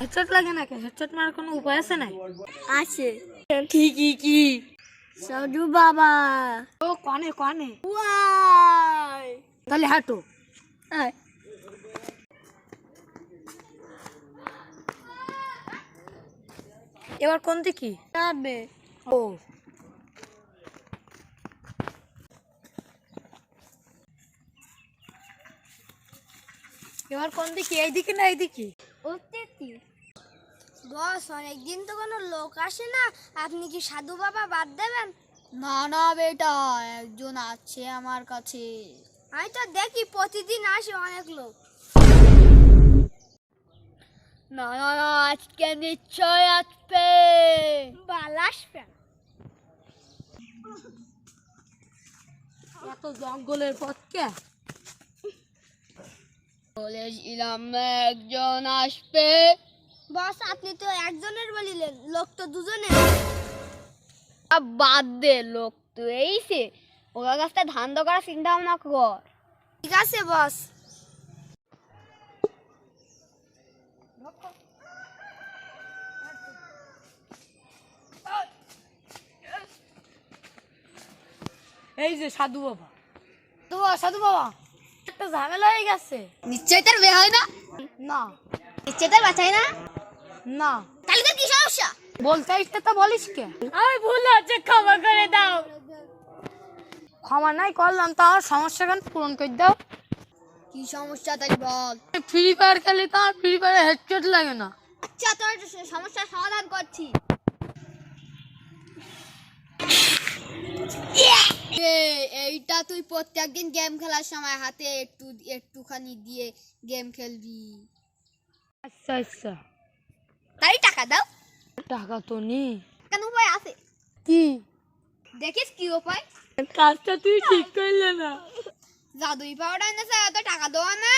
Headshot লাগে না, headshot মারার কোনো উপায় আছে না? আছে। কি সাধু বাবা। ও কনে ওয়াই তাহলে হাঁটো। আয় এবার কোন দিকে? যাবে। ও এবার কোন দিকে? এইদিকে না এইদিকে? বস, অনেকদিন তো কোনো লোক আসে না, আপনি কি সাধু বাবা বাদ দেবেন? না না বেটা, একজন আছে আমার কাছে। আমি তো দেখি প্রতিদিন আসে অনেক লোক। না না না, আজকে নিশ্চয় আসবে। বাল আসবেন। এত জঙ্গলের পথ কে? বলেছিলাম একজন আসবে। বস, আপনি তো একজনের বলিলেন, লোক তো দুজনের। বাদ দে, লোক তো এইছে, ওরা কাছটা ধান দো করার চিন্তা ভাবনা কর। ঠিক আছে বস। এই যে সাধু বাবা। সাধু বাবা, একটা ঝামেলা হয়ে গেছে। নিশ্চয় তার বিয়ে হয় না? না নিশ্চয় তার বাঁচায় না? না তাহলে তোর কি সমস্যা? বলতে আসতে তো বলিস কে? আমি ভুল হচ্ছে, ক্ষমা করে দাও। ক্ষমা নাই করলাম, তো আমার সমস্যা কেন পূরণ করে দাও। কি সমস্যা তাই বল। ফ্রি ফায়ার খেলি তো আমার ফ্রি ফায়ারে হেডশট লাগে না। আচ্ছা, তোর সমস্যার সমাধান করছি। এইটা তুই প্রত্যেকদিন গেম খেলার সময় হাতে একটুখানি দিয়ে গেম খেলবি। আচ্ছা তাই টাকা দাও। টাকা তো নেই। কেন, উপায় আছে। কি? দেখিস কি উপায়। কাজটা তুই ঠিক করলে না। জাদুই পাউডার এনেছে, এত টাকা দেওয়া না।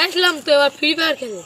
আসলাম তো, এবার ফ্রি ফায়ার খেলে।